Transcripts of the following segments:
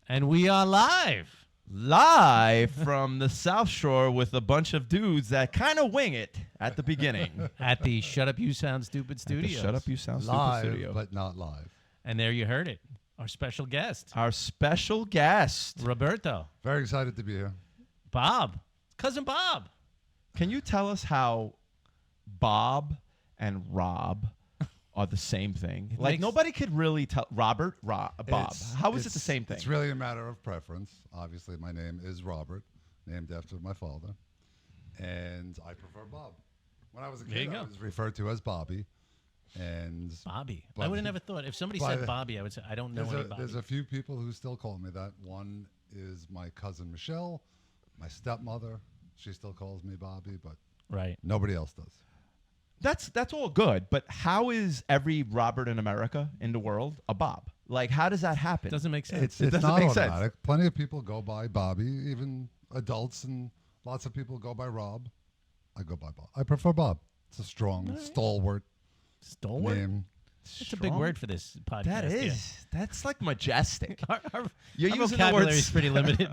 And we are live from the South Shore with a bunch of dudes that kind of wing it at the beginning. at the Shut Up You Sound Stupid studio. Shut Up You Sound Live, Stupid studio. but not live. And there you heard it. Our special guest, Our special guest. Roberto. Very excited to be here. Bob. Cousin Bob. Can you tell us how Bob and Rob are the same thing? Like makes- nobody could really tell. Bob. How is it the It's- same thing? It's really a matter of preference. Obviously, my name is Robert, named after my father, and I prefer Bob. When I was a There you kid, I go. was referred to as Bobby, and Bobby. I Bobby. would have never thought. If somebody By said the- Bobby, I would say, I don't know any Bobby. there's a few people who still call me that. One is my cousin Michelle, my stepmother. She still calls me Bobby, but Right. nobody else does. That's all good, but how is every Robert in America in the world a Bob? Like, how does that happen? Doesn't make sense. It's doesn't not make sense. automatic. Plenty of people go by Bobby, even adults, and lots of people go by Rob. I go by Bob. I prefer Bob. It's a strong, stalwart Stalwart? name. It's a big Strong? word for this podcast. That yeah. is. That's like majestic. Our You're our using the vocabulary words- is pretty limited.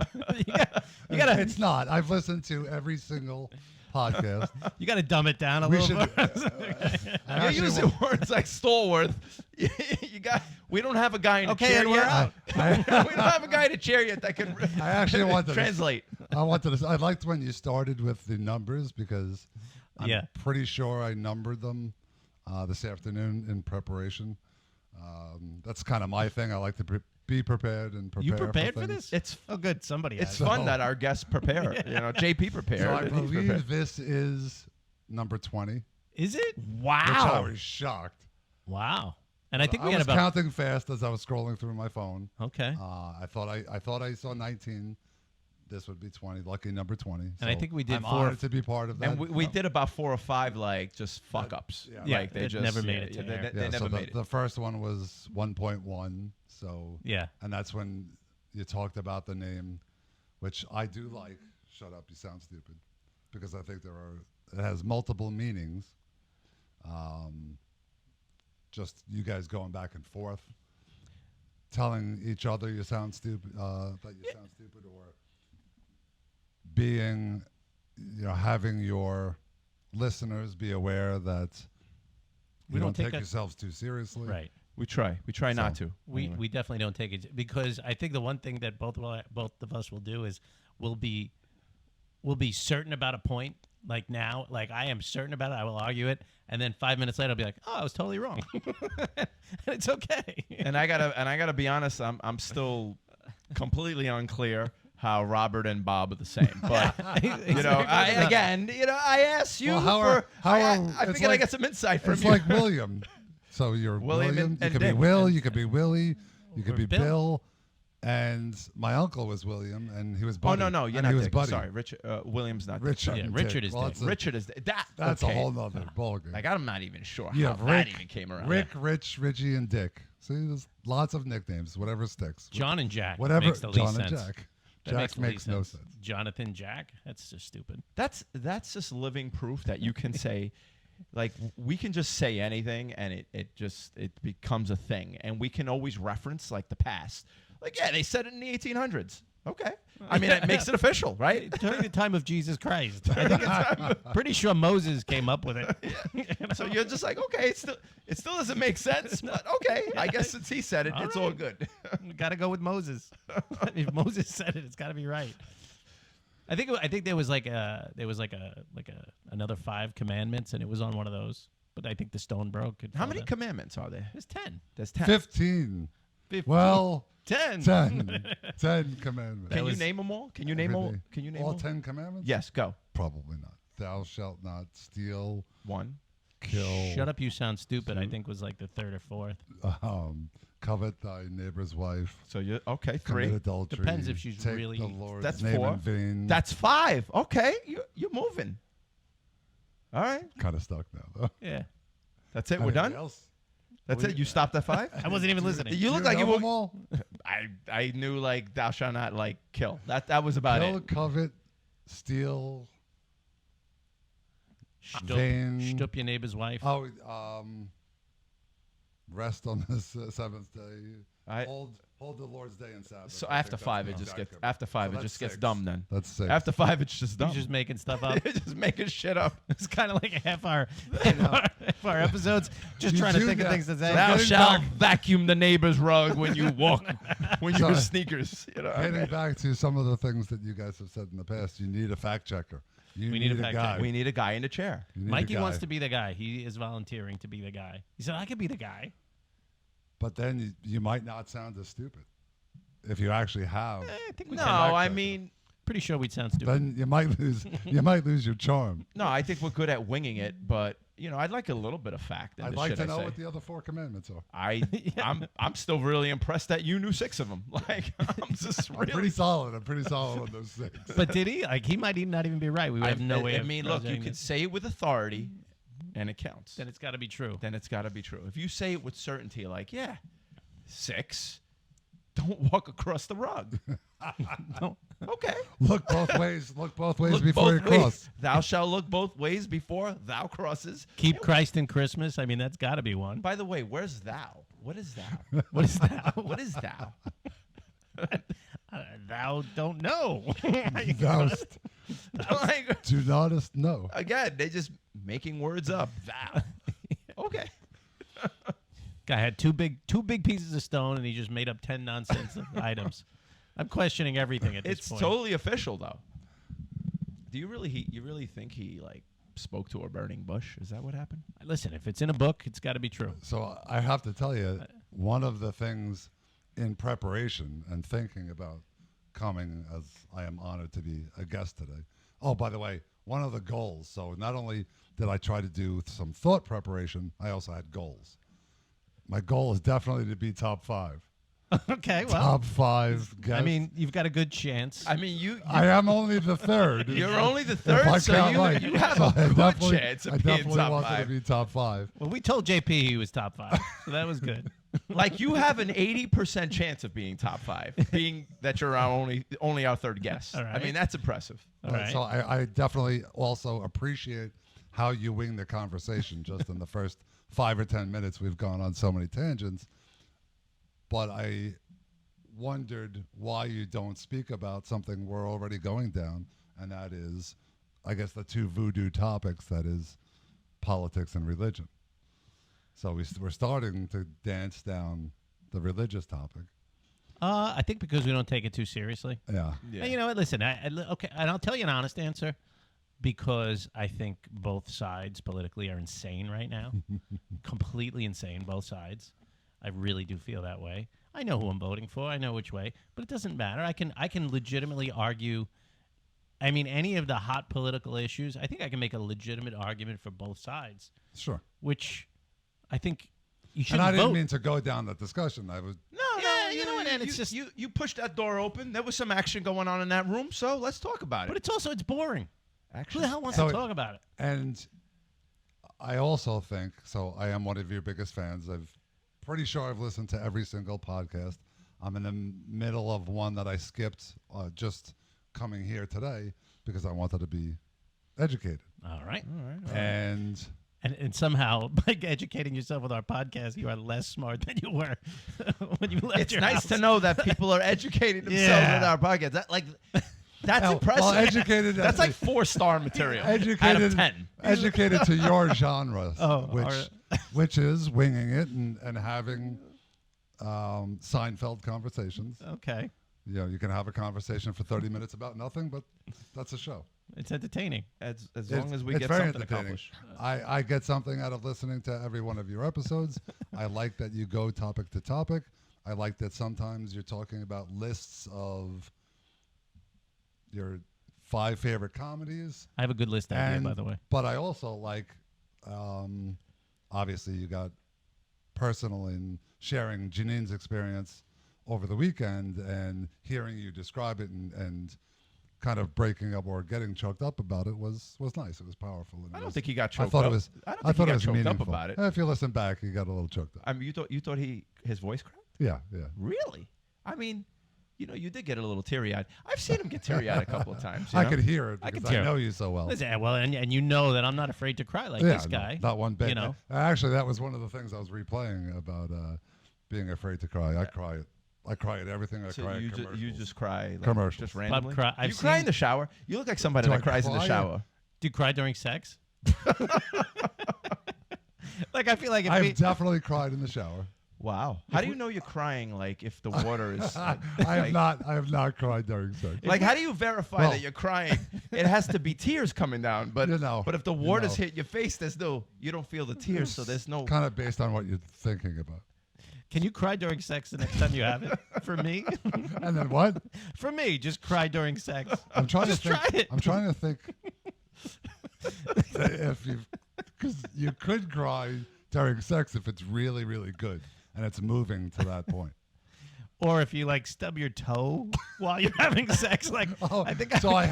you gotta It's not. I've listened to every single podcast. you gotta dumb it down a We little should. bit. I You're actually using words like stalwart. We don't have a guy in a Okay, and we're chariot. out. We don't have a guy in a chariot that can I actually wanted to translate. I liked when you started with the numbers because I'm Yeah. pretty sure I numbered them this afternoon in preparation. That's kind of my thing. I like to be prepared and prepare. You prepared for things. this? It's Oh, good. Somebody it's has. fun So- that our guests prepare. You know, JP prepared. So I and he's prepared. believe this is number 20, Is it? which I Wow. was shocked. Wow. And I think I we had was about. counting fast as I was scrolling through my phone. Okay. I thought I saw 19. This would be 20. Lucky number 20. And I So think we did I'm 4 honored to be part of that. And we did about 4 or 5 like just fuck ups. Yeah, like they that just never made it to air. They Yeah, never so made it. the first one was 1.1. So Yeah. and that's when you talked about the name, which I do like. Shut up, you sound stupid, because I think it has multiple meanings. Just you guys going back and forth, telling each other you sound stupid, that you sound stupid, or being, having your listeners be aware that We you don't don't take take that- yourselves too seriously. Right. We try not to. We Anyway. we definitely don't take it because I think the one thing that both of us will do is we'll be certain about a point. Like now, like I am certain about it, I will argue it, and then 5 minutes later, I'll be like, "Oh, I was totally wrong," and it's okay. And I gotta be honest. I'm still completely unclear how Robert and Bob are the same. But I asked you Well, I it's figured I like- got some insight from It's you. like William. So you're William William. and You could be Dick. Will. You could be Willie. You could Or be Bill. Bill. And my uncle was William, and he was Oh Buddy. no, you're and not he was Dick. Buddy. Sorry, Richard. William's not Dick. Richard. Yeah, and Richard Dick. is Well, Dick. that's a- Richard is that. That's okay. a whole nother ballgame. Like I'm not even sure You how have that Rick, even came around. Rick, Rich, Richie, and Dick. See, there's lots of nicknames. Whatever sticks. John and Jack. Whatever. makes the least John and sense. Jack. That Jack the makes least no sense. Jonathan Jack. That's just stupid. That's just living proof that you can say, like we can just say anything and it becomes a thing, and we can always reference like the past. Like they said it in the 1800s. Okay, I mean it makes it official, right? During the time of Jesus Christ, I think I'm pretty sure Moses came up with it. So you're just like, okay, it still doesn't make sense, but okay, I guess since he said it, All it's right. all good. Got to go with Moses. If Moses said it, it's got to be right. I think there was another 5 commandments, and it was on one of those. But I think the stone broke. How many commandments are there? There's 10. There's 10. 15. 15. Well, 10. 10. 10 commandments. Can you name them all? Can you name all? Everything. Can you name all all? 10 commandments? Yes, go. Probably not. Thou shalt not steal, 1. kill, Shut up, you sound stupid. I think was like the 3rd or 4th. covet thy neighbor's wife, So you okay? commit 3. adultery. Depends if she's take really- the Lord's That's name 4. in vain. That's 5. Okay, you're moving. All right, kind of stuck now, though. Yeah. that's it. We're Anything done. Else? That's it. You stopped at 5. I wasn't even listening. You look Do like you know were. them all? I knew like thou shalt not like kill. That was about Kill, it. covet, steal. Stup your neighbor's wife. Oh, rest on the seventh day. I- Hold hold the Lord's Day and Sabbath. So I after think that's 5, the it just exact gets cover. after 5, So it that's just gets 6. dumb. Then That's 6. after 5, it's just dumb. He's just making stuff up. just making shit up. It's kind of like half our episodes, just You trying to do think of that. things to say. Thou getting shalt back- vacuum the neighbor's rug when you walk, when you Sorry. wear sneakers. You know, Getting back to some of the things that you guys have said in the past, you need a fact checker. You We need a fact guy. checker. we need a guy in the chair. You need a Mikey guy. wants to be the guy. He is volunteering to be the guy. He said, I could be the guy. But then you might not sound as stupid if you actually have. I think we No, can. I mean, Pretty sure we'd sound stupid. Then you might lose your charm. no, I think we're good at winging it, but I'd like a little bit of fact. In I'd the like shit to I know say. what the other 4 commandments are. I'm still really impressed that you knew 6 of them. Like I'm just I'm really pretty solid. I'm pretty solid on those 6. But did he? Like, he might not even be right. We would have no way I of mean, look, you judging can it. say it with authority, and it counts. Then it's got to be true. Then it's got to be true. If you say it with certainty, like 6, don't walk across the rug. No. Okay. Look both ways. Look both ways Look before you both ways. cross. Thou shalt look both ways before thou crosses. Keep Christ in Christmas. I mean, that's got to be one. By the way, where's thou? What is thou? What is that? What is thou? Thou don't know. Thou Like, do not know. again, they're just making words up. Thou. Okay. Guy had two big pieces of stone, and he just made up 10 nonsense items. I'm questioning everything at this It's point. totally official, though. Do you really think he like spoke to a burning bush? Is that what happened? Listen, if it's in a book, it's got to be true. So I have to tell you, one of the things in preparation and thinking about coming, as I am honored to be a guest today. Oh, by the way, one of the goals. So not only did I try to do some thought preparation, I also had goals. My goal is definitely to be top 5. Okay, well, Top 5 guests. I mean, you've got a good chance. I mean, you I am only the 3rd. you're only the If I third, so count you, Mike. you have So a I good definitely- chance I of being definitely top wanted 5. to be top 5. Well, we told JP he was top 5, so that was good. Like you have an 80% chance of being top 5, being that you're our only our 3rd guest. All right. I mean, that's impressive. All right. So I definitely also appreciate how you wing the conversation. Just in the first 5 or 10 minutes, we've gone on so many tangents. But I wondered why you don't speak about something we're already going down, and that is, I guess, the 2 voodoo topics, that is politics and religion. So we're starting to dance down the religious topic. I think because we don't take it too seriously. Yeah. Yeah. You know what? Listen, okay, and I'll tell you an honest answer, because I think both sides politically are insane right now, completely insane, both sides. I really do feel that way. I know who I'm voting for. I know which way, but it doesn't matter. I can legitimately argue. I mean, any of the hot political issues, I think I can make a legitimate argument for both sides, Sure. which I think you And shouldn't I didn't vote. mean to go down that discussion. I was Yeah, you know what, and it's just- you pushed that door open. There was some action going on in that room, so let's talk about but it. it's boring. Who Action. the hell wants So to talk about it? And I also think, so I am one of your biggest fans. Pretty sure I've listened to every single podcast. I'm in the middle of one that I skipped just coming here today because I wanted to be educated. All right. And And somehow, by educating yourself with our podcast, you are less smart than you were when you left It's your nice house. to know that people are educating themselves Yeah. with our podcast. That's Well, impressive. educated That's as like a- 4-star material out of educated, 10. educated to your genre, Oh, which is winging it and having Seinfeld conversations. Okay. You know, you can have a conversation for 30 minutes about nothing, but that's a show. It's entertaining. As It's- long as we it's get very something entertaining. accomplished. I get something out of listening to every one of your episodes. I like that you go topic to topic. I like that sometimes you're talking about lists of your 5 favorite comedies. I have a good list out here, And- by the way. But I also like, obviously, you got personal in sharing Janine's experience over the weekend and hearing you describe it and kind of breaking up or getting choked up about it was nice. It was powerful. And I it don't was- think he got I choked thought up. it was. I don't I think thought he it got was choked up meaningful. about it. If you listen back, he got a little choked up. I mean, you thought his voice cracked? Yeah. Really? I mean, you did get a little teary-eyed. I've seen him get teary-eyed a couple of times. you I know? could hear it I because could I, hear it. know you so well. Listen, well, and you know that I'm not afraid to cry like yeah, this guy. Not one bit. You know. Actually, that was one of the things I was replaying about being afraid to cry. I cry I cry at everything. I So cry at you commercials. just cry like, Commercials. just randomly. I've You cry in seen- the shower. You look like somebody Do that I cries in the cry? shower. Do you cry during sex? Like I feel like if I've definitely cried in the shower. Wow. How do you know you're crying? Like if the water is. I like, have not cried during sex. Like how do you verify Well- that you're crying? It has to be tears coming down, but You know, but if the you water's know. hit your face, you don't feel the tears, so there's no. Kind of based on what you're thinking about. Can you cry during sex the next time you have it? For me, And then what? for me, just cry during sex. I'm trying Just to think. try it. I'm trying to think if you, because you could cry during sex if it's really, really good and it's moving to that point. Or if you like stub your toe while you're having sex, like Oh, I think so. I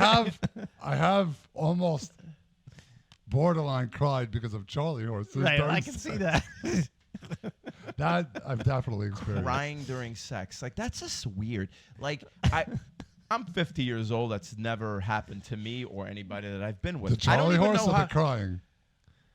have almost borderline cried because of Charlie Horse. right. during I can sex. see that. That I've definitely experienced. Crying during sex, like that's just weird. Like I'm 50 years old. That's never happened to me or anybody that I've been with. The I don't Charlie even Horse know or how. the crying?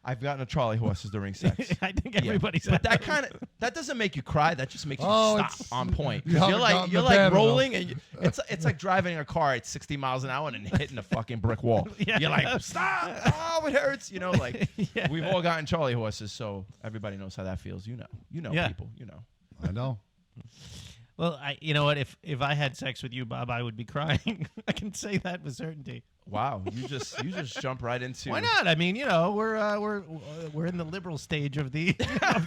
I've gotten a Charlie horses during sex. I think Yeah. everybody's. But that doesn't make you cry. That just makes you Oh, stop it's- on point. you 'Cause haven't you're gotten the like bad rolling, and it's like driving in a car at 60 miles an hour and hitting a fucking brick wall. Yeah. You're like, stop! Oh, it hurts. You know, like Yeah. we've all gotten Charlie horses, so everybody knows how that feels. You know, Yeah. people. You know. I know. Well, you know what? If I had sex with you, Bob, I would be crying. I can say that with certainty. Wow, you just jump right into. Why not? I mean, you know, we're in the liberal stage of the of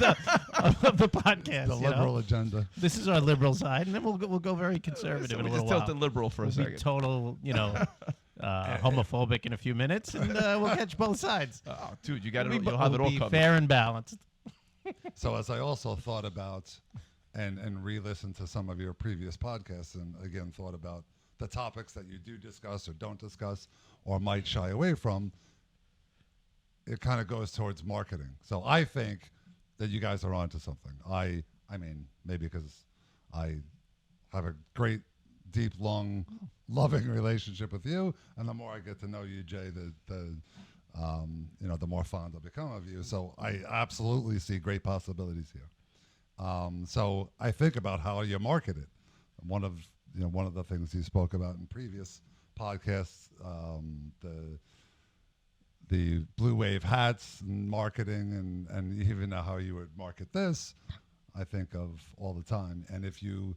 the podcast. The you know? liberal agenda. This is our liberal side, and then we'll go very So conservative in we a just little tilted while. liberal for a We'll be second. total, you know, homophobic in a few minutes, and we'll catch both sides. Oh, dude, you got it. We'll be- You'll have it we'll all be covered. fair and balanced. So as I also thought about and re-listened to some of your previous podcasts and again thought about the topics that you do discuss or don't discuss or might shy away from, it kind of goes towards marketing. So I think that you guys are onto something. I mean, maybe because I have a great, deep, long, loving relationship with you, and the more I get to know you, Jay, the the more fond I'll become of you. So I absolutely see great possibilities here. So I think about how you market it. One of the things you spoke about in previous podcasts, the Blue Wave hats and marketing, and even how you would market this, I think of all the time. And if you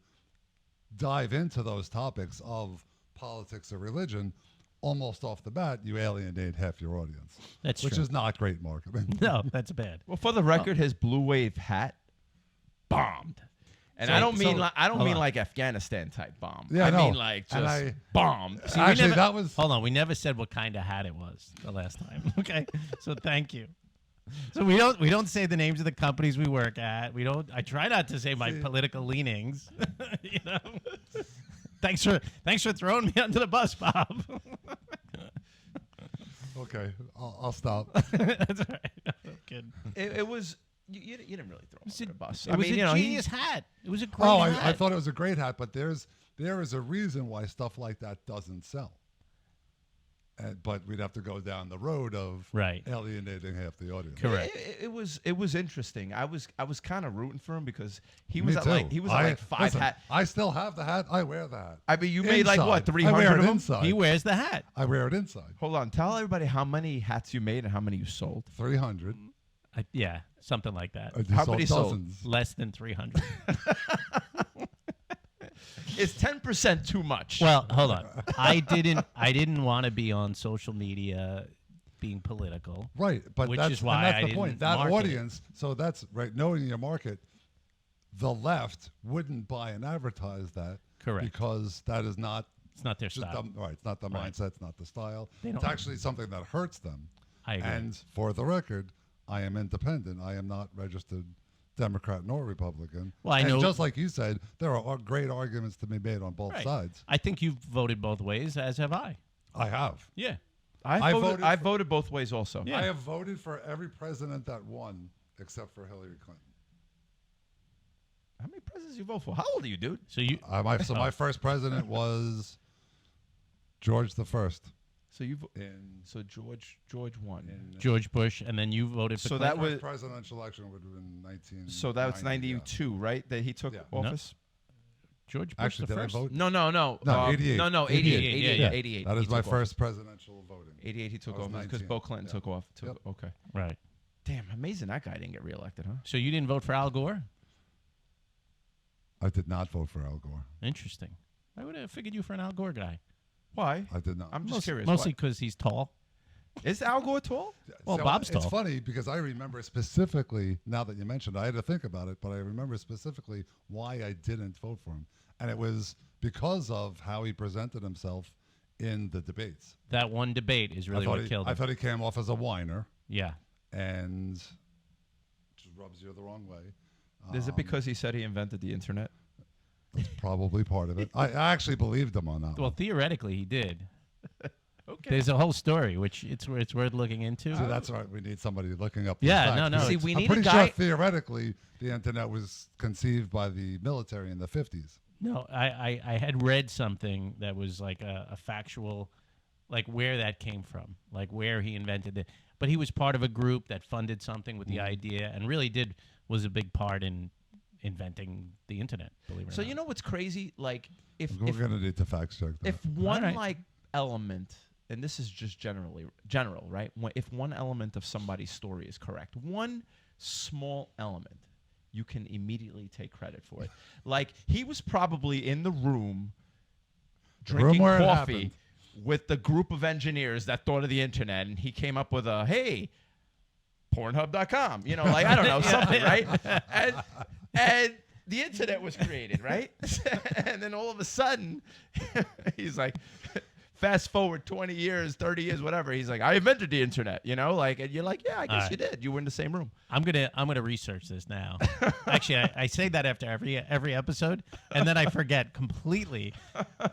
dive into those topics of politics or religion, almost off the bat, you alienate half your audience. That's which true. is not great marketing. No, that's bad. Well, for the record, his Blue Wave hat bombed. And So- I don't mean so- like hold on. like Afghanistan type bomb. Yeah, I no. mean like And just bombed. See, we Actually, never- that was Hold on, we never said what kind of hat it was the last time. Okay, so thank you. So we don't say the names of the companies we work at. We don't. I try not to say my See- political leanings. You know. Thanks for throwing me under the bus, Bob. okay. I'll stop. That's all right. I'm kidding. It was you didn't really throw him It under the bus. was you a know, genius hat. It was a great Oh, hat. I thought it was a great hat, but there is a reason why stuff like that doesn't sell. But we'd have to go down the road of Right. alienating half the audience. Correct. It was interesting. I was kind of rooting for him because he Me was at too. like I- 5 listen, hat. I still have the hat. I wear the hat. I mean, you made like what Inside. 300 I wear of it them. inside. He wears the hat. I wear it inside. Hold on, tell everybody how many hats you made and how many you sold. 300. Yeah, something like that. I just How sold many sold? dozens. Less than 300. Is 10% too much? Well, hold on. I didn't want to be on social media being political. Right, but Which that's, is why and that's I the didn't point. That market it. audience, so that's right. Knowing your market, the left wouldn't buy and advertise that, Correct. because that is not It's not their just style. right. It's not the Right. mindset. It's not the style. They It's don't- actually something that hurts them. I agree. And for the record, I am independent. I am not registered Democrat nor Republican. Well, I and know- just like you said, there are great arguments to be made on both Right. sides. I think you've voted both ways, as have I. I have. Yeah. I voted I for- voted both ways also. Yeah. I have voted for every president that won except for Hillary Clinton. How many presidents you vote for? How old are you, dude? So you My first president was George the First. So you In George won. George Bush, and then you voted for So Clinton? that was- first presidential election would have been 19. So that was 92, right? That he took Yeah. office. George Bush Actually, the did I first? vote? No. No, 88. No, 88, 88. yeah. 88. That He is my took off. first presidential voting. 88 he took I was off because 19. Bill Clinton Yeah. took off. Yep. Okay. Right. Damn, amazing that guy didn't get reelected, huh? So you didn't vote for Al Gore? I did not vote for Al Gore. Interesting. I would have figured you for an Al Gore guy. Why? I did not. I'm just curious. Mostly because he's tall. Why? Is Al Gore tall? Well, Bob's It's tall. funny because I remember specifically, now that you mentioned it, I had to think about it, but I remember specifically why I didn't vote for him. And it was because of how he presented himself in the debates. That one debate is really what killed I him. thought he came off as a whiner Yeah. and just rubs you the wrong way. Is it because he said he invented the internet? That's probably part of it. I actually believed him on that Well, one. theoretically, he did. Okay. There's a whole story, which it's worth looking into. See, that's right. We need somebody looking up. the Yeah, facts. no, no, See, it's- we I'm need a pretty guy. sure theoretically the internet was conceived by the military in the 50s. No, I had read something that was like a factual, like where that came from, like where he invented it. But he was part of a group that funded something with the idea and really was a big part in inventing the internet, believe it or So not. you know what's crazy? Like if We're going to need to fact check that. if one right. like element, and this is just general, right? If one element of somebody's story is correct, one small element, you can immediately take credit for it. Like he was probably in the room drinking where it coffee happened. with the group of engineers that thought of the internet, and he came up with a hey, Pornhub.com, you know, like I don't know something, right? And the internet was created, right? And then all of a sudden, he's like, fast forward 20 years, 30 years, whatever. He's like, I invented the internet, you know, like, and you're like, yeah, I guess right. you did. You were in the same room. I'm gonna research this now. Actually, I say that after every episode, and then I forget completely.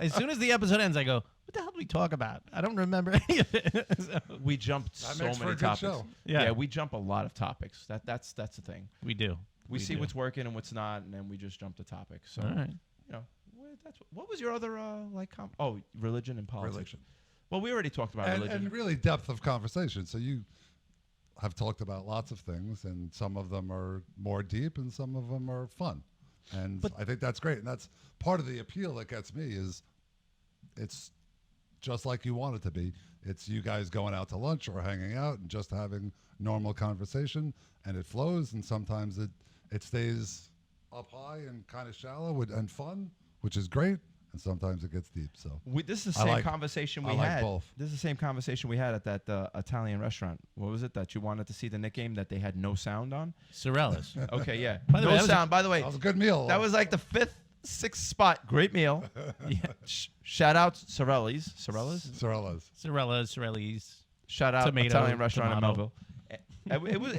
As soon as the episode ends, I go, "What the hell did we talk about?" I don't remember any of it. So, We jumped That so makes for many a good topics. show. Yeah. We jump a lot of topics. That's the thing. we do. We see do. what's working and what's not, and then we just jump the topic. So, All right. you know, what was your other religion and politics? Religion. Well, we already talked about And, religion. and really depth of conversation. So you have talked about lots of things, and some of them are more deep, and some of them are fun. And I think that's great. And that's part of the appeal that gets me is it's just like you want it to be. It's you guys going out to lunch or hanging out and just having normal conversation, and it flows. And sometimes it stays up high and kind of shallow and fun, which is great. And sometimes it gets deep. So This is the I same like- conversation we I like had. both. This is the same conversation we had at that Italian restaurant. What was it that you wanted to see the Knick game that they had no sound on? Sorellas. Okay, yeah. By the way, no that was a- sound. By the way, that was a good meal. that was like the 5th, 6th spot. Great meal. Yeah. Shout out Sorelli's. Sorellas? Sorellas. Sorellis. Shout out Tomato, Italian restaurant in tomato. Melville.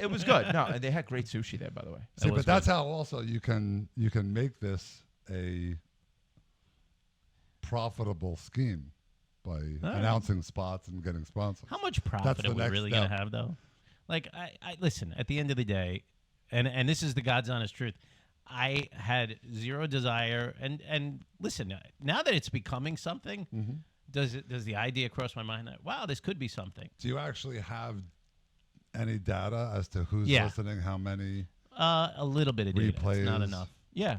It was good. No, and they had great sushi there, by the way. See, was but that's how also you can make this a profitable scheme by right. announcing spots and getting sponsors. How much That's profit the are we next really step. gonna have though? Like I listen. At the end of the day, and this is the God's honest truth. I had zero desire, and listen. Now that it's becoming something, Mm-hmm. does the idea cross my mind that wow, this could be something? Do you actually have any data as to who's Yeah. listening, how many? A little bit of data. It's not Replays. enough. Yeah.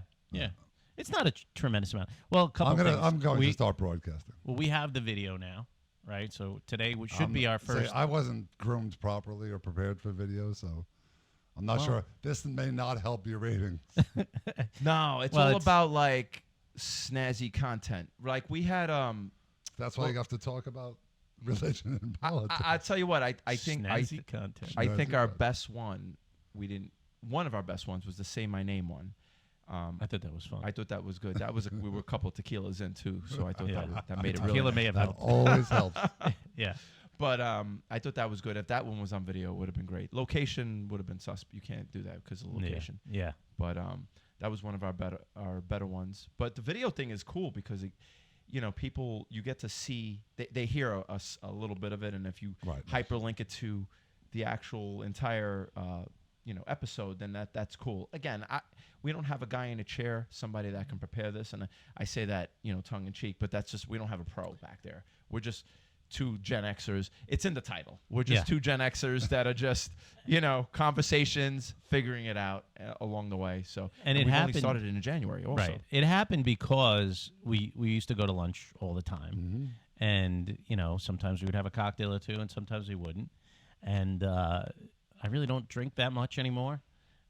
It's not a tremendous amount. Well, a couple things. I'm going we, to start broadcasting. Well, we have the video now, right? So today should be our Say, first. I wasn't groomed properly or prepared for video, so I'm not sure. This may not help your ratings. No, it's Well, all it's- about like snazzy content. Like we had That's why you have to talk about religion and politics. I tell you what, I think snazzy content. I think our Snazzy. best one one of our best ones was the Say My Name one. I thought that was fun. I thought that was good. That was we were a couple of tequilas in too, so I thought Yeah. that made it really Tequila nice. may have That helped. always helps. Yeah. But I thought that was good. If that one was on video, it would have been great. Location would have been You can't do that because of the location. Yeah. But that was one of our better ones. But the video thing is cool because people you get to see they hear a little bit of it, and if you Right. hyperlink it to the actual entire episode, then that's cool. Again, we don't have a guy in a chair, somebody that can prepare this, and I say that tongue in cheek, but that's just we don't have a pro back there. We're just two Gen Xers. It's in the title. We're just Yeah. two Gen Xers that are just, conversations, figuring it out along the way. So, And it we've only happened- started in January also. Right. It happened because we used to go to lunch all the time. Mm-hmm. And, sometimes we would have a cocktail or two and sometimes we wouldn't. And I really don't drink that much anymore.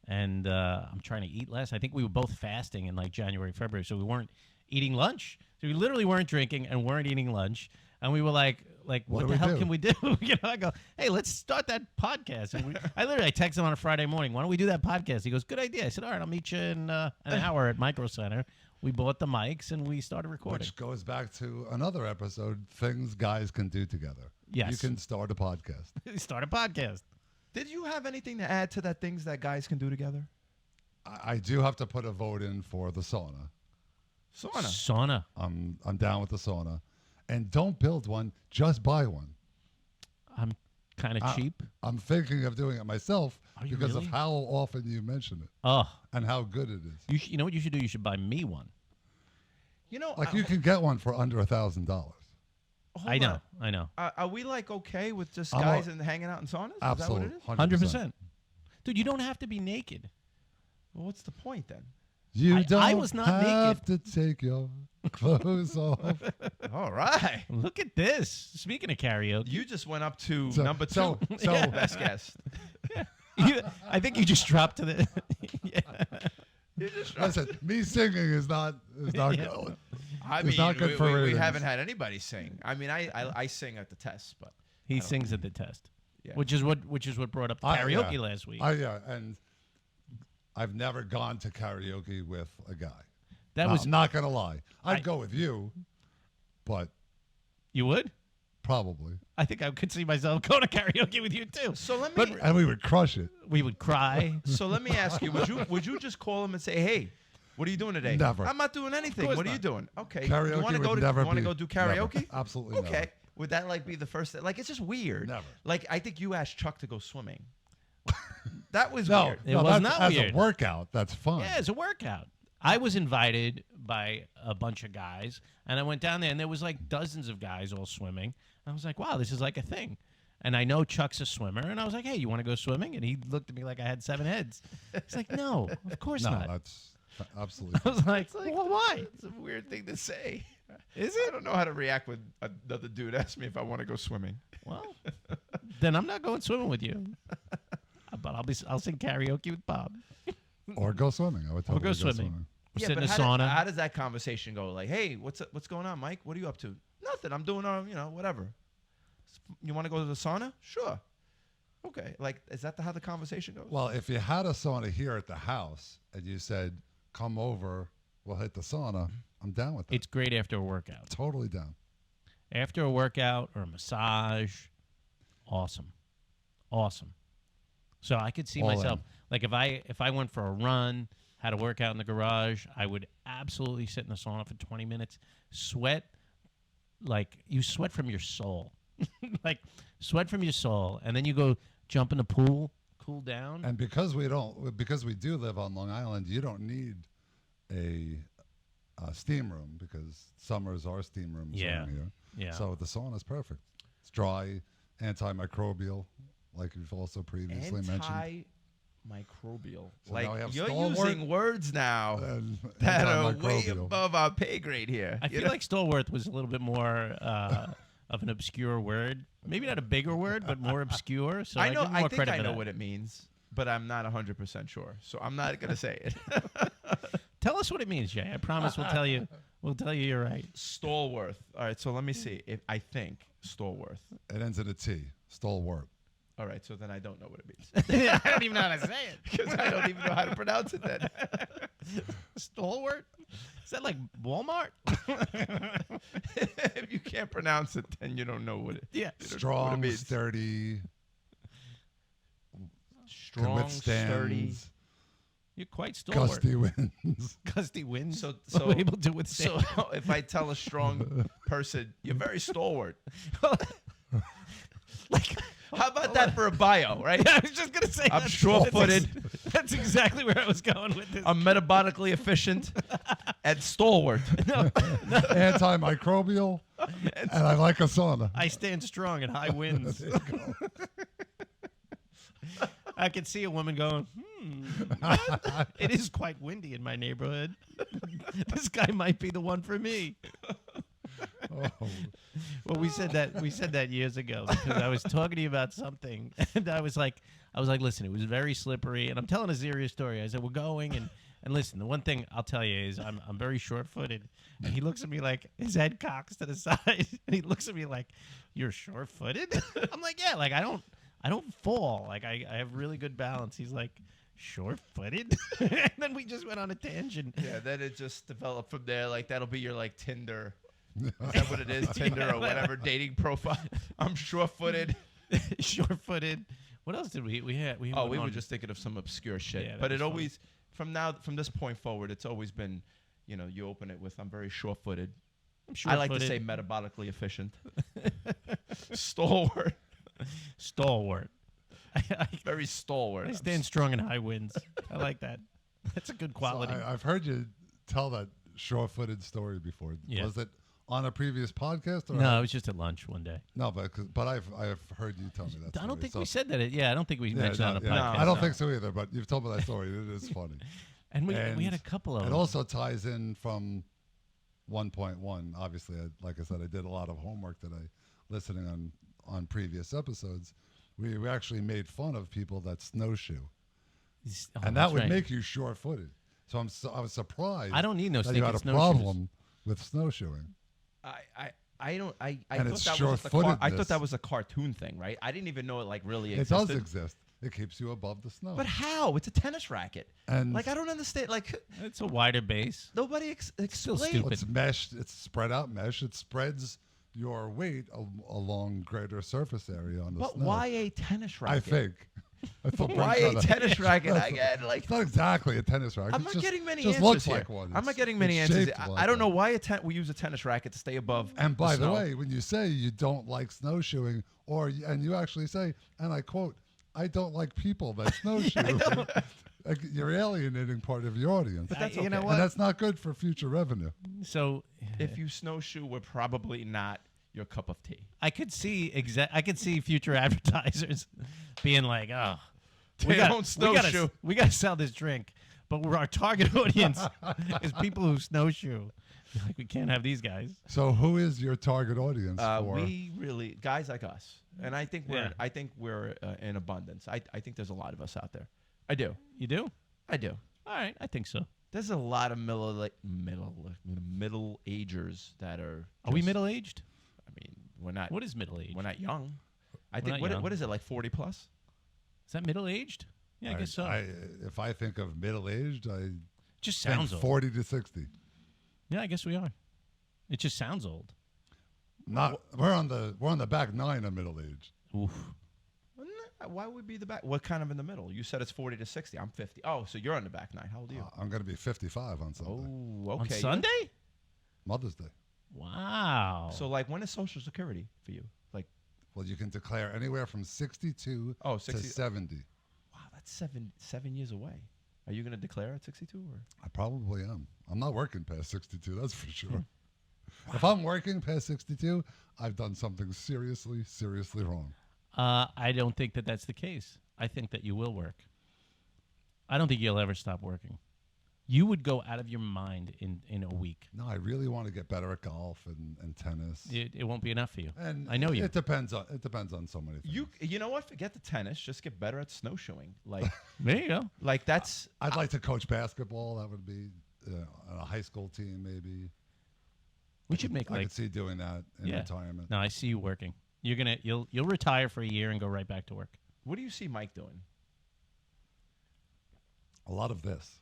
And I'm trying to eat less. I think we were both fasting in like January, February. So we weren't eating lunch. So we literally weren't drinking and weren't eating lunch. And we were like what do the we hell do? can we do? I go, hey, let's start that podcast. And I texted him on a Friday morning, why don't we do that podcast? He goes, good idea. I said, all right, I'll meet you in an hour at Micro Center. We bought the mics and we started recording. Which goes back to another episode, things guys can do together. Yes. You can start a podcast. Start a podcast. Did you have anything to add to that things that guys can do together? I do have to put a vote in for the sauna. Sauna. Sauna. I'm down with the sauna. And don't build one, just buy one. I'm kind of cheap. I'm thinking of doing it myself Are you because really? of how often you mention it Oh, and how good it is. you know what you should do? You should buy me one. Like you can get one for under $1,000. I know. Are we okay with just I'm guys and hanging out in saunas? Absolutely. Is that what it is? 100%. Dude, you don't have to be naked. Well, what's the point then? You I don't was not have to take your clothes off. All right. Look at this. Speaking of karaoke, You just went up to So- number two. so- so- best guest. I think you just dropped to the. Yeah. You just- Listen, me singing is not good. I It's mean, not good for we ratings. haven't had anybody sing. I mean, I sing at the test, but He sings at the test, Yeah. which is what brought up the karaoke last week. And I've never gone to karaoke with a guy. That No, was I'm not gonna lie. I'd go with you, but you would. probably, I think I could see myself going to karaoke with you too. so let me and we would crush it. We would cry. so let me ask you: Would you just call him and say, "Hey, what are you doing today?" Never. I'm not doing anything. course What are you not. doing? Okay. Karaoke you want to would go to never want to be- go do never. karaoke? Absolutely Okay. never. Would that be the first? It's just weird. Never. I think you asked Chuck to go swimming. That was No, weird. It no, was that's, not as weird. a workout. That's fun. Yeah, it's a workout. I was invited by a bunch of guys, and I went down there, and there was like dozens of guys all swimming. I was like, wow, this is like a thing. And I know Chuck's a swimmer, and I was like, hey, you want to go swimming? And he looked at me like I had 7 heads. He's like, no, of course No, not. that's absolutely. I was like, well, why? It's a weird thing to say. Is I it? don't know how to react when another dude asks me if I want to go swimming. Well, then I'm not going swimming with you. But I'll sing karaoke with Bob. Or go swimming. I would totally go swimming. We'll sit in a how, sauna. how does that conversation go? Like, hey, what's going on, Mike? What are you up to? Nothing. I'm doing, whatever. You want to go to the sauna? Sure. Okay. Like, is that how the conversation goes? Well, if you had a sauna here at the house and you said, "Come over, we'll hit the sauna," I'm down with that. It's great after a workout. Totally down. After a workout or a massage, awesome. So I could see All myself in. like if I went for a run, had a workout in the garage, I would absolutely sit in the sauna for 20 minutes, sweat like you sweat from your soul. Like sweat from your soul, and then you go jump in the pool, cool down. And because we do live on Long Island, you don't need a steam room because summers are steam rooms Yeah. around here. Yeah. So the sauna is perfect. It's dry, antimicrobial, like you've also previously mentioned. Antimicrobial. So now we like, have you're stalwart using words now And that are way antimicrobial. above our pay grade here. I feel like Stallworth was a little bit more of an obscure word. Maybe not a bigger word, but more obscure. So I know. give him I more think credit I for know that. what it means, but I'm not 100% sure. So I'm not gonna say it. Tell us what it means, Jay. I promise we'll tell you. We'll tell you you're right. Stallworth. All right. So let me see. If I think Stallworth. It ends in a T. Stalwart. All right. So then I don't know what it means I don't even know how to say it. because I don't even know how to pronounce it. Then. Stalwart? Is that like Walmart? If you can't pronounce it, then you don't know what it. Yeah. you don't know what it Strong, means. sturdy, can Strong, withstand sturdy. You're quite stalwart. gusty winds. Gusty winds. So able to withstand. So if I tell a strong person, you're very stalwart. like, How about that for a bio, right? I was just gonna say. I'm that's- sure-footed. That's exactly where I was going with this. I'm metabolically efficient and stalwart. Antimicrobial And I like a sauna. I stand strong in high winds. There you go. I could see a woman going, what? It is quite windy in my neighborhood. This guy might be the one for me. Oh. Well, we said that years ago because I was talking to you about something, and I was like, listen, it was very slippery, and I'm telling a serious story. I said, we're going, and listen, the one thing I'll tell you is I'm very short-footed, and he looks at me like his head cocks to the side, and he looks at me like, you're short-footed? I'm like, yeah, like I don't fall, like I have really good balance. He's like, short-footed, and then we just went on a tangent. Yeah, then it just developed from there. Like that'll be your like Tinder. Is that what it is? Tinder or whatever dating profile. I'm short-footed. Short-footed. What else did we had? We Oh, went we were on- just thinking of some obscure shit. Yeah, that but was it funny. always from this point forward, it's always been, you open it with I'm very short-footed. I'm I like to short-footed. say metabolically efficient. Stalwart. Stalwart. Very stalwart. I stand strong in high winds. I like that. That's a good quality. So I've heard you tell that short-footed story before. Yeah. Was it on a previous podcast? Or no, it was just at lunch one day. No, but I've heard you tell me that. I don't story, think so- we said that. I don't think we Yeah, mentioned it on no, the yeah. podcast. I don't think so either. But you've told me that story. It is funny. And we And had a couple of It them. also ties in from 1.1. Obviously, like I said, I did a lot of homework today, listening on previous episodes. We actually made fun of people that snowshoe, Oh, and that that's would right. make you short-footed. So I was surprised. I don't need no that you had stinking a snowshoes. problem with snowshoeing. I don't. I And thought it's that was just a I short-footedness. thought that was a cartoon thing, right? I didn't even know it like really It existed. does exist. It keeps you above the snow. But how? It's a tennis racket. And Like I don't understand. Like It's a wider base. nobody Still explains. stupid. it's meshed. It's spread out mesh. It spreads your weight along greater surface area on the But snow. why a tennis I racket? think. I thought Why Brent a kinda- tennis racket? Again, like It's not exactly a tennis racket. I'm It's not just, getting many just answers looks here. like one. I'm not It's- getting many it's answers. shaped I like don't know one. why we use a tennis racket to stay above. And by the snow. way, when you say you don't like snowshoeing, and you actually say, and I quote, "I don't like people that snowshoe," like, you're alienating part of your audience. But that's You know okay. what? And that's not good for future revenue. So If you snowshoe, we're probably not your cup of tea. I could see future advertisers being like, "Oh, They don't snowshoe." We gotta sell this drink, but our target audience is people who snowshoe. Like we can't have these guys." So, who is your target audience for? We really guys like us, and I think Yeah. we're in abundance. I think there's a lot of us out there. I do. You do? I do. All right, I think so. There's a lot of middle agers that are. Are we just- middle aged? I mean, we're not. What is middle aged? We're not young. I We're think not what young. what is it like 40 plus? Is that middle aged? Yeah, I guess so. If I think of middle-aged, I Just think sounds old. 40 to 60. Yeah, I guess we are. It just sounds old. Not we're on the back nine of middle-aged. Oof. Why would we be the back? What kind of in the middle? You said it's 40 to 60. I'm 50. Oh, so you're on the back nine. How old are you? I'm going to be 55 on Sunday. Oh, okay. On Sunday? Mother's Day. Wow. So like, when is Social Security for you? Like, Well, you can declare anywhere from 62 oh, to 60. 70. Wow, that's seven years away. Are you going to declare at 62 or? I probably am. I'm not working past 62, that's for sure. Hmm. If I'm working past 62, I've done something seriously, seriously wrong. I don't think that that's the case. I think that you will work. I don't think you'll ever stop working. You would go out of your mind in a week. No, I really want to get better at golf and tennis. It won't be enough for you. And I know you. It depends on so many things. You know what? Forget the tennis. Just get better at snowshoeing. Like There you go. like that's. I'd like to coach basketball. That would be on a high school team, maybe. We should make I like could see doing that in Yeah. retirement. no. I see you working. You'll retire for a year and go right back to work. What do you see Mike doing? A lot of this.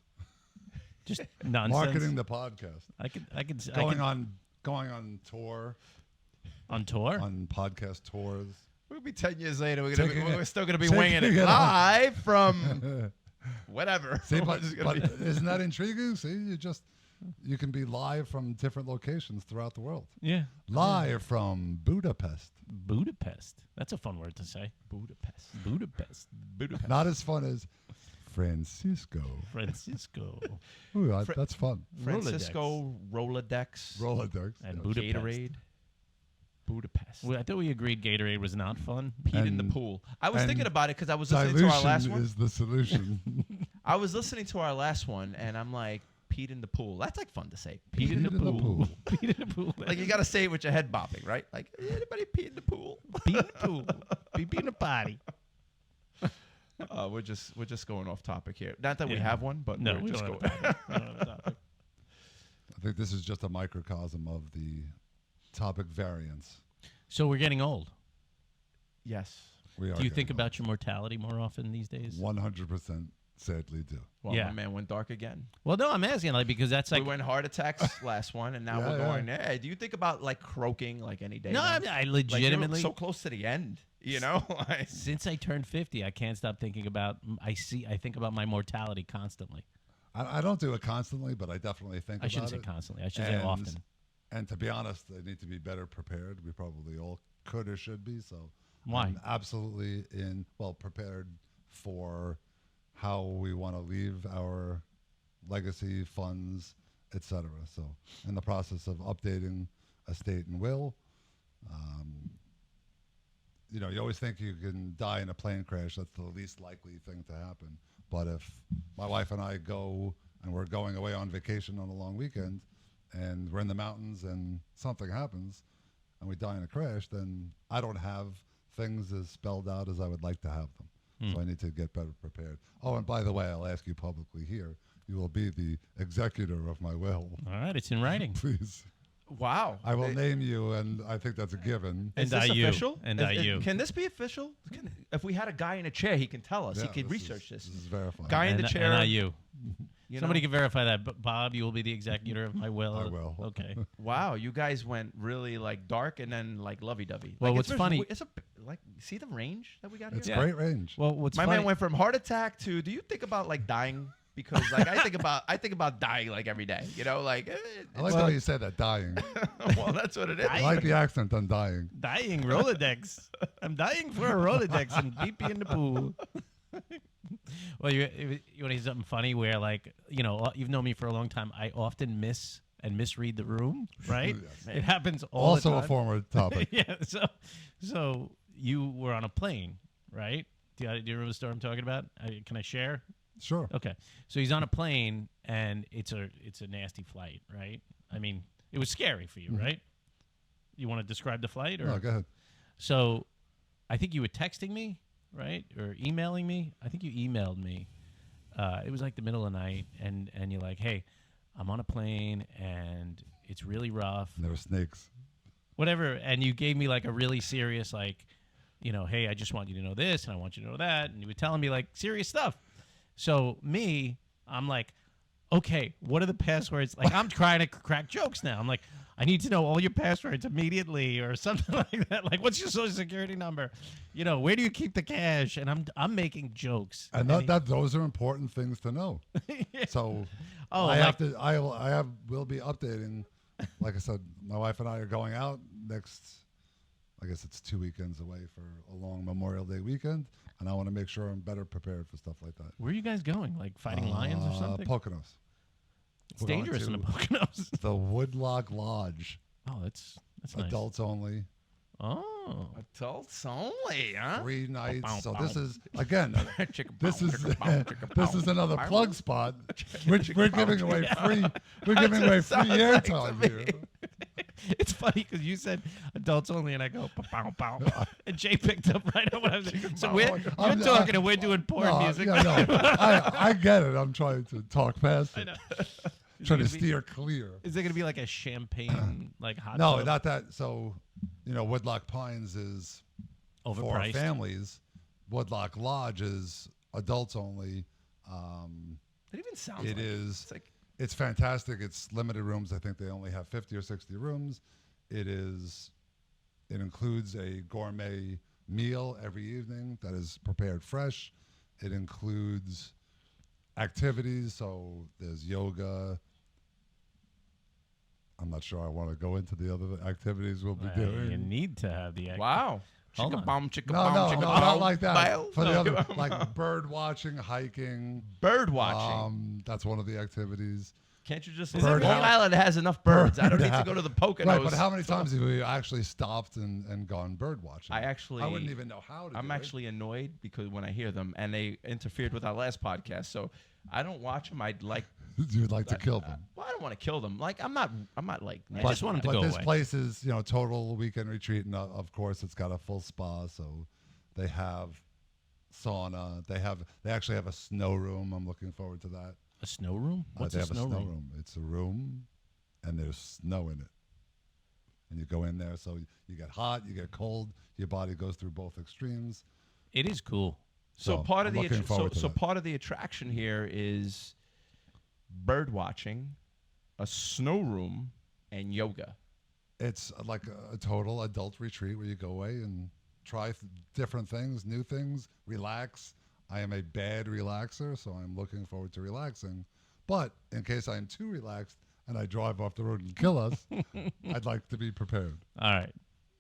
Just nonsense. Marketing the podcast. I could Going on tour, on tour. on podcast tours. We'll be 10 years later. We're still gonna be taking winging it it on. live from whatever. See, We're but, just gonna but isn't that intriguing? See, you can be live from different locations throughout the world. Yeah. Live from Budapest. Budapest. That's a fun word to say. Budapest. Budapest. Not as fun as Francisco. Francisco. Ooh, that's fun. Francisco Rolodex. Rolodex. And yeah. Budapest. Gatorade. Budapest. I thought we agreed Gatorade was not fun. Peed in the And- pool. I was and thinking about it because I was listening to our last Dilution one. is the solution. I was listening to our last one, and I'm like, peed in the pool. That's like fun to say. Peed in the pool. Peed in the pool. Like you got to say it with your head bobbing, right? Like anybody pee in the pool? Pee in the pool. Pee in the potty. We're just going off topic here. Not that we Yeah. have one, but No, we're we just don't going. have a topic. I think this is just a microcosm of the topic variance. So we're getting old. Yes. We are. Do you think about your mortality more often these days? 100% sadly do. Well, Yeah. my man went dark again. Well, no, I'm asking like because that's like We went heart attacks last one, and now Yeah, we're yeah. going. Hey, do you think about like croaking like any day? no, now? I Like, you're legitimately so close to the end. You know, like, since I turned 50, I can't stop thinking about. I think about my mortality constantly. I don't do it constantly, but I definitely think I about shouldn't say it. constantly. I should say And- often. And to be honest, I need to be better prepared. We probably all could or should be. So Why? I'm absolutely prepared for how we want to leave our legacy funds, etc. So in the process of updating estate and will, you always think you can die in a plane crash. That's the least likely thing to happen. But if my wife and I go and we're going away on vacation on a long weekend and we're in the mountains and something happens and we die in a crash, then I don't have things as spelled out as I would like to have them. So I need to get better prepared. Oh, and by the way, I'll ask you publicly here, you will be the executor of my will. All right, it's in writing. Please. wow. I will name you, and I think that's a given. Is And this IU. official? And Is- IU. Can this be official? If we had a guy in a chair, he can tell us. Yeah, he could this research is, this. This is verified. Guy in the chair. And IU. You Somebody know? can verify that. But Bob, you will be the executor of my will. I will. Okay. Wow, you guys went really like dark and then like lovey-dovey. Well, like, what's it's funny- It's like see the range that we got It's here. Yeah. great range. Well, what's My funny? man went from heart attack to. Do you think about like dying? Because like I think about dying like every day. You know, like. I like the way you said that, dying. Well, that's what it is. I like the accent on dying. dying Rolodex. I'm dying for a Rolodex and pee in the pool. Well, you want to hear something funny? Where like you've known me for a long time. I often misread the room. Right? Yes. It happens all Also the a time. former topic. Yeah. So you were on a plane, right? Do you remember the story I'm talking about? Can I share? Sure. Okay. So he's on a plane and it's a nasty flight, right? I mean, it was scary for you, right? You want to describe the flight or No, go ahead. So I think you were texting me, right? Or emailing me. I think you emailed me. It was like the middle of the night and you're like, "Hey, I'm on a plane and it's really rough." And there were snakes. Whatever, and you gave me like a really serious like, "Hey, I just want you to know this and I want you to know that." And you were telling me like serious stuff. So I'm like, okay, what are the passwords? Like, I'm trying to crack jokes now. I'm like, I need to know all your passwords immediately or something like that. Like, what's your social security number? Where do you keep the cash? And I'm making jokes. And those are important things to know. So I will be updating. Like I said, my wife and I are going out next, I guess it's 2 weekends away for a long Memorial Day weekend. And I want to make sure I'm better prepared for stuff like that. Where are you guys going? Like fighting lions or something? Poconos. It's we're going dangerous in the to- Poconos. The Woodlock Lodge. Oh, that's nice. Adults only. Oh. Adults only, huh? 3 nights. Bow, So bow. this is, again, Chicka this bow, is chicka bow, chicka bow. this is another Bow. plug spot. We're giving away free. We're giving away free Sounds like to airtime me. here. It's funny because you said adults only, and I go pow pow, and Jay picked up right on what I was saying. So you're I'm- talking, and we're doing porn No, music. yeah, no, I get it. I'm trying to talk past I it. know. Trying to Is it gonna be- steer clear. Is it going to be like a champagne, like hot? No, tub? not that. So, Woodlock Pines is for Overpriced. families. Woodlock Lodge is adults only. It even sounds. It like is. It's like It's fantastic. It's limited rooms. I think they only have 50 or 60 rooms. It includes a gourmet meal every evening that is prepared fresh. It includes activities. So there's yoga. I'm not sure I want to go into the other activities we'll be You doing. need to have the wow. Hold Chicka on. bomb, chicka No, bomb, no, chicka no, bomb. not like that. Bow. For the No, other, come on. like bird watching, hiking. Bird watching. That's one of the activities. Can't you just? Bird Long house. Island has enough birds. I don't need to Yeah. go to the Poconos. Right, but how many times have you actually stopped and gone bird watching? I actually. I wouldn't even know how to. I'm do actually annoyed because when I hear them and they interfered with our last podcast, so I don't watch them. I'd like. it. You'd like to kill them. Well, I don't want to kill them. Like I'm not like. I just want 'em to but go this away. place is, total weekend retreat, and of course it's got a full spa, so they have sauna. They actually have a snow room. I'm looking forward to that. A snow room? What's they a have snow room? It's a room, and there's snow in it. And you go in there, so you get hot, you get cold. Your body goes through both extremes. It is cool. So So, part of I'm the looking forward to so that. part of the attraction here is bird watching, a snow room, and yoga. It's like a total adult retreat where you go away and try different things, new things, relax. I am a bad relaxer, so I'm looking forward to relaxing. But in case I'm too relaxed and I drive off the road and kill us, I'd like to be prepared. All right.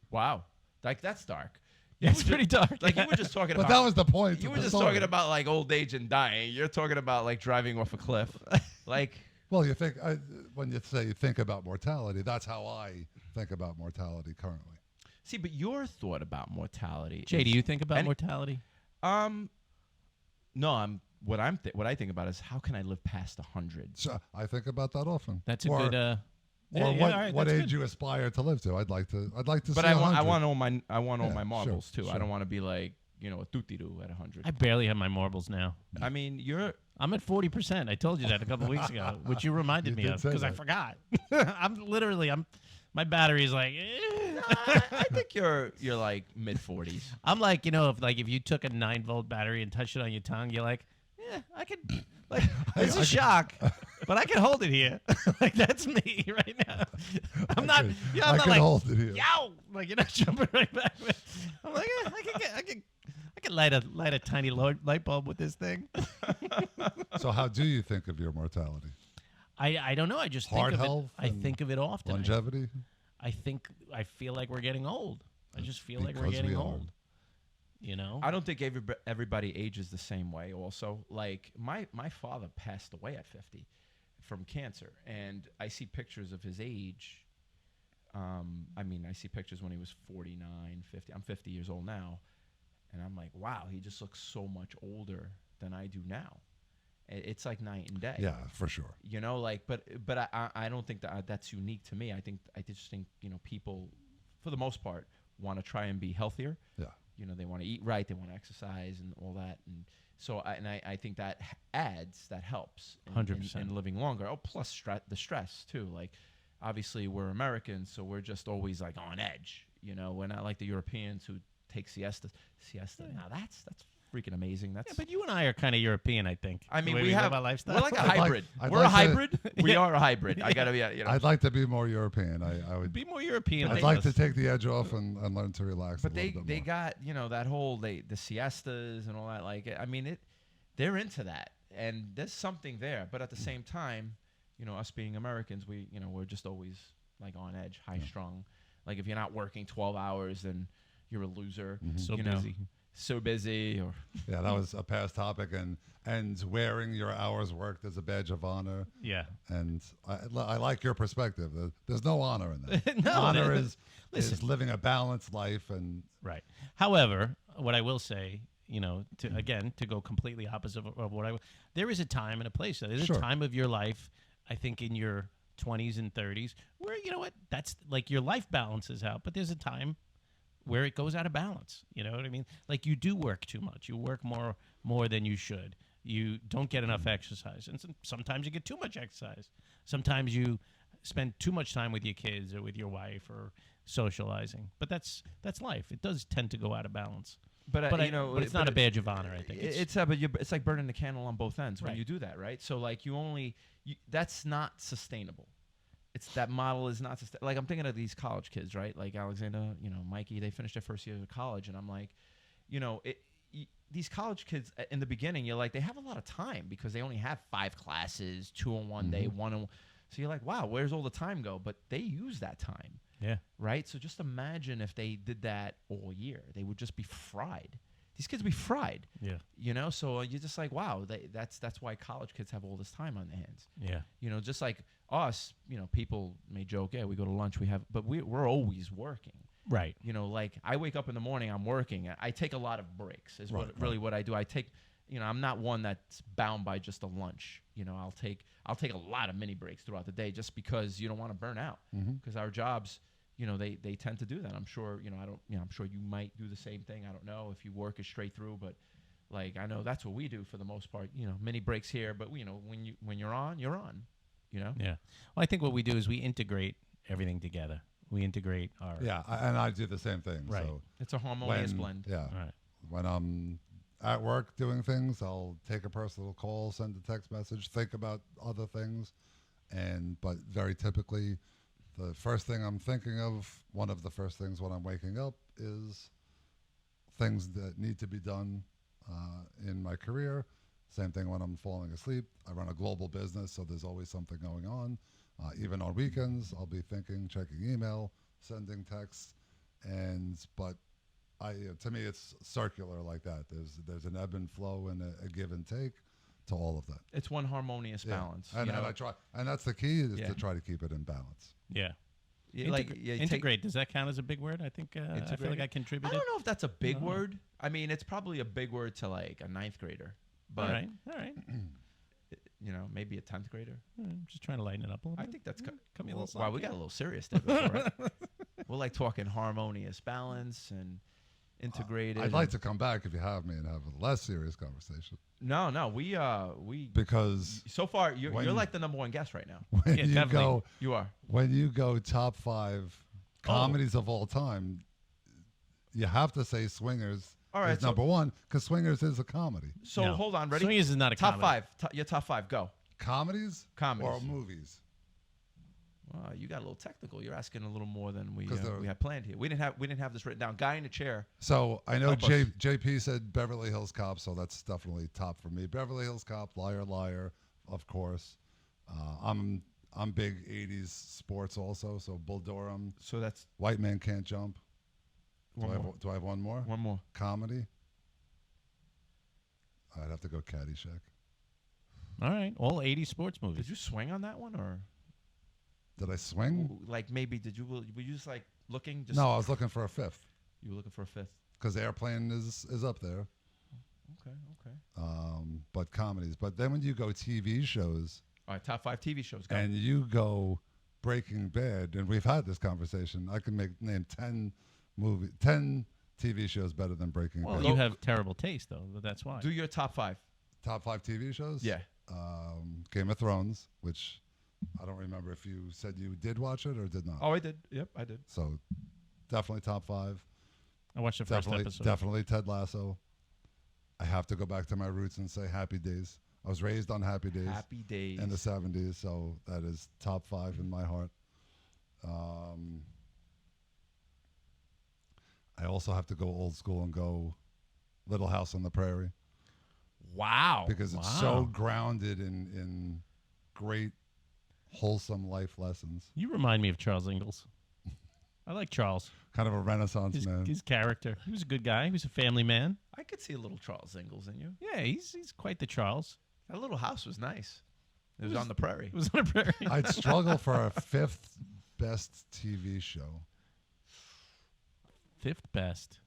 Wow, like that's dark. Yeah, it's pretty dark. Like you were just talking But about. that was the point. You of were the just story. talking about like old age and dying. You're talking about like driving off a cliff. Like Well, when you say you think about mortality, that's how I think about mortality currently. see, but your thought about mortality. Jay, do is- you think about any- mortality? No, what I think about is how can I live past 100? So I think about that often. That's a Or- good. Or yeah, what, all right, what that's age good. you aspire to live to? I'd like to But see I 100. want all my all Yeah, my marbles sure, too. I sure. don't want to be like a tutiru at 100. I barely have my marbles now. I mean, you're I'm at 40%. I told you that a couple weeks ago, which you reminded You me did of say because I that. forgot. My battery is like. I think you're like mid 40s. I'm like, if you took a 9-volt battery and touched it on your tongue, you're like, yeah, I could. Like, it's a shock, but I can hold it here. Like that's me right now. I'm not. could- I'm I not could like, hold it here. yow, like you're not jumping right back. I'm like, I can light a tiny light bulb with this thing. So how do you think of your mortality? I don't know. I just Heart think of health it. I and think of it often. Longevity? I feel like we're getting old. I just feel like we're Because getting we are. old. I don't think everybody ages the same way. Also, like my father passed away at 50 from cancer, and I see pictures of his age. I see pictures when he was 49, 50. I'm 50 years old now, and I'm like, wow, he just looks so much older than I do now. It's like night and day. Yeah, for sure. But I don't think that's unique to me. I just think people, for the most part, want to try and be healthier. Yeah. They want to eat right, they want to exercise and all that, and so I think that helps in 100%. in living longer. Oh, plus the stress too. Like obviously we're Americans, so we're just always like on edge. We're not like the Europeans who take siesta. Now that's freaking amazing. That's Yeah, but you and I are kind of European, I think. I the mean, way we live have our lifestyle. we're like a I'd like- hybrid. I'd We're a like to- hybrid. We Yeah. are a hybrid. I gotta be. I'd like to be more European. I would. Be more European. I'd like to take the edge off and learn to relax. But a little bit they more. got that whole the siestas and all that. Like I mean they're into that, and there's something there. But at the same time, us being Americans, we're just always like on edge, high strung. Like if you're not working 12 hours, then you're a loser. So you know, busy. So busy, or Yeah, that was a past topic, and wearing your hours worked as a badge of honor. Yeah. And I like your perspective. There's no honor in that. No, honor there- is listen. living a balanced life, and Right. However, what I will say, to go completely opposite of what there is a time and a place. There's Sure. a time of your life, I think, in your 20s and 30s, where that's like your life balances out, but there's a time where it goes out of balance. You know what I mean? Like you do work too much. You work more than you should. You don't get enough exercise, and sometimes you get too much exercise. Sometimes you spend too much time with your kids or with your wife or socializing. But that's life. It does tend to go out of balance. but But it's not a badge of honor. I think it's like burning the candle on both ends when Right. you do that, right? So like that's not sustainable. That model is not sustainable. Like I'm thinking of these college kids, right? Like Alexander, Mikey, they finished their first year of college, and I'm like, these college kids in the beginning, you're like, they have a lot of time because they only have 5 classes, 2 on one day, 1 on. So you're like, wow, where's all the time go? But they use that time. Yeah. Right? So just imagine if they did that all year. They would just be fried. these kids will be fried. Yeah. You know, so you're just like, wow, that's why college kids have all this time on their hands. Yeah. You know, just like us, you know, people may joke, yeah, we go to lunch, but we're always working. Right. You know, like I wake up in the morning, I'm working. I take a lot of breaks. Is really what I do. I take, you know, I'm not one that's bound by just a lunch. You know, I'll take a lot of mini breaks throughout the day just because you don't want to burn out. Because our jobs, you know, they tend to do that. I'm sure, you know, I'm sure you might do the same thing. I don't know if you work it straight through, but like I know that's what we do for the most part. You know, mini breaks here, but you know, when you're on, you're on. You know. Yeah. Well, I think what we do is we integrate everything together. We integrate our. Yeah, and I do the same thing. Right. So It's a harmonious blend. Yeah. All right. When I'm at work doing things, I'll take a personal call, send a text message, think about other things, but very typically, the first thing I'm thinking of, one of the first things when I'm waking up, is things that need to be done in my career. Same thing when I'm falling asleep. I run a global business, so there's always something going on. Even on weekends, I'll be thinking, checking email, sending texts, but to me, it's circular like that. There's an ebb and flow and a give and take to all of that. It's one harmonious balance. And, you know? I try, and that's the key is Yeah. to try to keep it in balance. Yeah. Take- Integrate. Does that count as a big word? I think I feel like Integrate. I I contributed. don't know if that's a big No. word. I mean, it's probably a big word to like a 9th grader, but All right. All right. you know, maybe a 10th grader. I'm just trying to lighten it up a little I bit. think that's Cut me a little wow. We slack got a here. little serious there, before, right? We're like talking harmonious balance and integrated. I'd like to come back if you have me and have a less serious conversation No, we because so far you're when- like the number one guest right now. when Yeah, you definitely. go You are. when you go top 5 comedies of all time, you have to say Swingers All right, is so- number one because Swingers is a comedy. So No. hold on, ready? Swingers is not a top comedy. 5. Your top 5. Go. Comedies Comedies. or movies? Wow, you got a little technical. You're asking a little more than we 'Cause we had planned here. We didn't have this written down. Guy in a chair. So I know Help us. JP said Beverly Hills Cop, so that's definitely top for me. Beverly Hills Cop, Liar Liar, of course. I'm big 80s sports also, so Bull Durham, So that's White Man Can't Jump. Do one I, more. have, do I have one more? One more. Comedy. I'd have to go Caddyshack. All right. All 80 sports movies. Did you swing on that one or Did I swing? like maybe did you were you just like looking just No, I was looking for a fifth you were looking for a 5th? because Airplane is up there. Okay. But comedies. But then when you go TV shows All right, top 5 TV shows. Go. and you go Breaking Bad, and we've had this conversation, I can name 10 TV shows better than Breaking Well, Bad. you have terrible taste, though. But that's why. Do your top 5. Top 5 TV shows? Yeah. Game of Thrones, which I don't remember if you said you did watch it or did not. Oh, I did. Yep, I did. So definitely top 5. I watched the first episode. Definitely Ted Lasso. I have to go back to my roots and say Happy Days. I was raised on Happy Days Happy Days. in the 70s, so that is top 5 in my heart. I also have to go old school and go Little House on the Prairie Wow. because it's Wow. so grounded in great, wholesome life lessons. You remind me of Charles Ingalls. I like Charles. Kind of a renaissance man. His character. He was a good guy. He was a family man. I could see a little Charles Ingalls in you. Yeah, he's quite the Charles. That little house was nice. It was on the prairie. It was on a prairie. I'd struggle for a 5th best TV show. 5th best.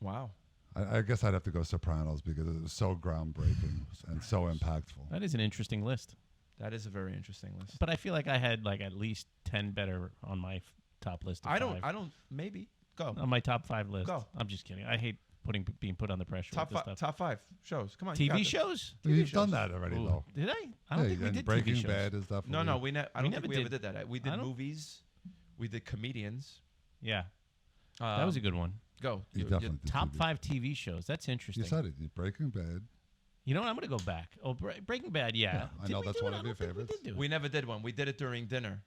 Wow. I guess I'd have to go Sopranos because it was so groundbreaking and so impactful. That is an interesting list. That is a very interesting list. But I feel like I had like at least 10 better on my top list. Of I don't. five. Maybe go. On my top 5 list. Go. I'm just kidding. I hate being put on the pressure Top with this 5. stuff. Top 5 shows. Come on. you got TV this. shows? You've shows. done that already, Ooh, though. did I? I don't Yeah, think we and did Breaking TV shows. Bad is definitely. No, we We I don't never think we ever did- did that. We I did don't- movies. We did comedians. Yeah, that was a good one. Go. You You- definitely did Top TV. 5 TV shows. That's interesting. You said it. Breaking Bad. You know what? I'm going to go back. Oh, Breaking Bad, yeah. Yeah, I Did know we that's do one it? of I your don't think favorites. We, did do We it. never did one. We did it during dinner.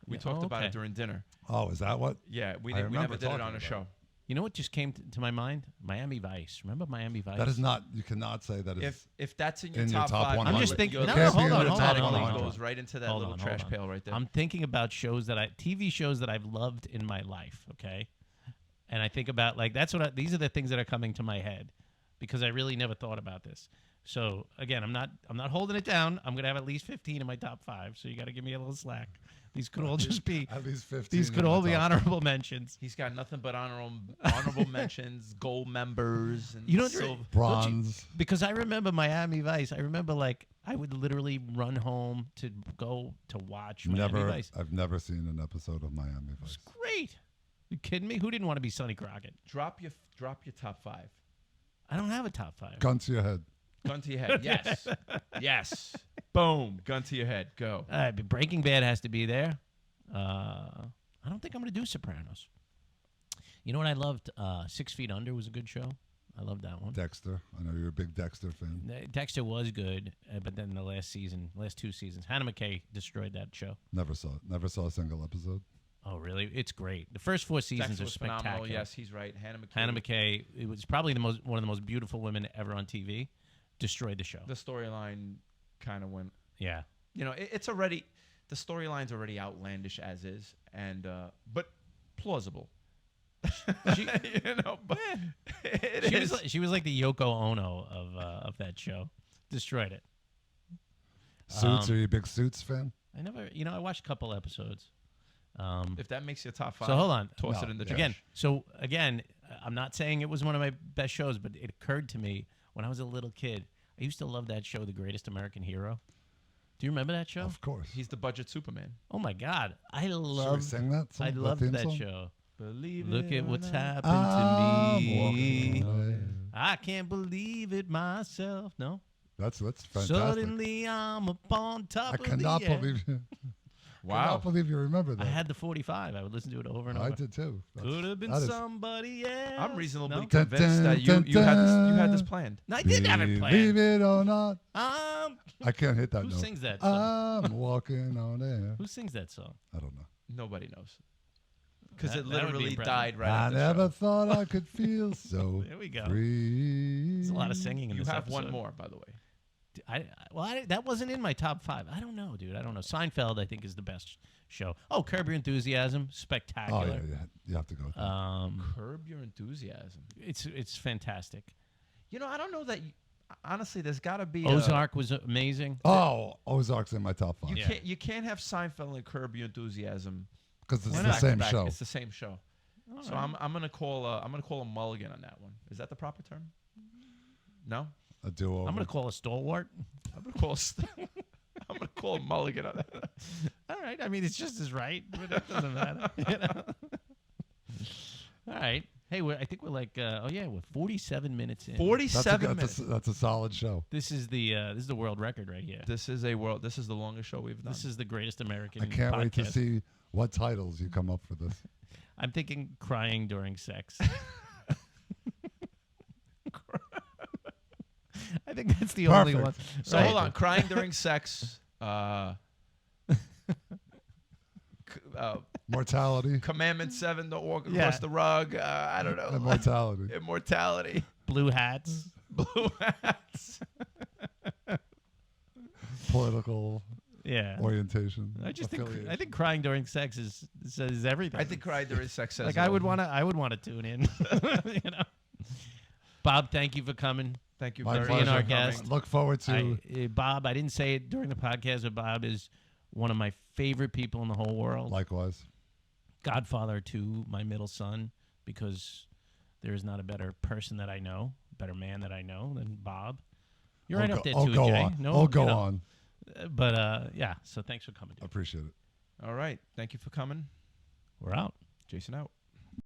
We Yeah, talked about okay. it during dinner. Oh, is that what? Yeah, we I did. We remember never did it talking on a about show. it. You know what just came to my mind? Miami Vice. Remember Miami Vice? That is not. You cannot say that is. If that's in your In your top top 5, 100. I'm just thinking. your No, Can't no, be hold in on, the hold top on, hold 100. on. goes right into that Hold little on, trash hold on. pail right there. I'm thinking about TV shows that I've loved in my life. Okay, and I think about like these are the things that are coming to my head because I really never thought about this. So again, I'm not holding it down. I'm gonna have at least 15 in my top 5. So you got to give me a little slack. These could all just be At least 15. these could in all the be top. honorable mentions. He's got nothing but honorable mentions, gold members, and You know, silver. Bronze. Because I remember Miami Vice. I remember like I would literally run home to go to watch Miami Vice. I've never seen an episode of Miami Vice. Great. You kidding me? Who didn't want to be Sonny Crockett? Drop your top 5. I don't have a top 5. Gun to your head. Gun to your head. Yes. Yes. Boom. Gun to your head. Go. All right, but Breaking Bad has to be there. I don't think I'm going to do Sopranos. You know what I loved? 6 Feet Under was a good show. I loved that one. Dexter. I know you're a big Dexter fan. Dexter was good, but then the last 2 seasons, Hannah McKay destroyed that show. Never saw it. Never saw a single episode. Oh, really? It's great. The first 4 seasons Dexter are was spectacular. phenomenal. Yes, he's right. Hannah McKay. Hannah McKay, it was probably one of the most beautiful women ever on TV. Destroyed the show. The storyline kind of went. Yeah. You know, it's already the storyline's already outlandish as is, and but plausible. She, You know, but it she is. was like the Yoko Ono of that show. Destroyed it. Suits? Are you a big Suits fan? I never, I watched a couple episodes. If that makes your top 5, So hold on. toss No, it in the yeah. trash. Again, so again, I'm not saying it was one of my best shows, but it occurred to me when I was a little kid. I used to love that show, The Greatest American Hero. Do you remember that show? Of course. He's the budget Superman. Oh my God, I Should we loved. sing that song? I loved theme that song? show. Believe Look it at or what's not. happened I'm to me. walking away. I can't believe it myself. No. That's fantastic. Suddenly I'm up on top I of cannot the air. believe you. Wow. Cannot believe you remember that. I had the 45. I would listen to it over and over. I did too. Could have been that is- somebody else. I'm reasonably No? convinced that you had this planned. I did have it Believe planned. it or not. Who I can't hit that note. sings that song? I'm walking on air. Who sings that song? I don't know. Nobody knows. Because That- it that would be literally impressive. died right I after the never show. thought I could feel so There we go. free. There's a lot of singing in You this have episode. one more, by the way. That wasn't in my top 5. I don't know, dude. I don't know. Seinfeld, I think, is the best show. Oh, Curb Your Enthusiasm, Oh, spectacular. yeah. You have to go with that. Curb Your Enthusiasm. It's fantastic. You know, I don't know that. Honestly, there's got to be Ozark was amazing. Oh, Ozark's in my top 5. Yeah. You can't have Seinfeld and Curb Your Enthusiasm Because it's Why the not? same back-to-back. show. It's the same show. All So right. I'm gonna call a mulligan on that one. Is that the proper term? No. A duo. I'm gonna call a stalwart. I'm gonna call. I'm gonna call a mulligan on that. All right. I mean, it's just as right, but it doesn't matter. You know? All right. Hey, I think we're like, we're 47 minutes in. 47 minutes. That's a solid show. This is the world record right here. This is the longest show we've done. This is the greatest American. I can't wait to podcast. see what titles you come up for this. I'm thinking crying during sex. I think that's the only Perfect. one. So Right. hold on, crying during sex. Mortality. Commandment 7, don't walk Yeah. across the rug. I don't know. Immortality. Immortality. Blue hats. Blue hats. Political Yeah. orientation. I just think affiliation. I think crying during sex says everything. I think crying during sex says like it I all. would want to tune in. You know. Bob, thank you for coming. Thank you My very being much our for guest. coming. Look forward to. Bob, I didn't say it during the podcast, but Bob is one of my favorite people in the whole world. Likewise. Godfather to my middle son, because there is not a better person that I know, better man that I know than Bob. You're right up there too, go Jay. on. No, Oh, go you know. on. But yeah, so thanks for coming. Dude. Appreciate it. All right. Thank you for coming. We're out. Jason out.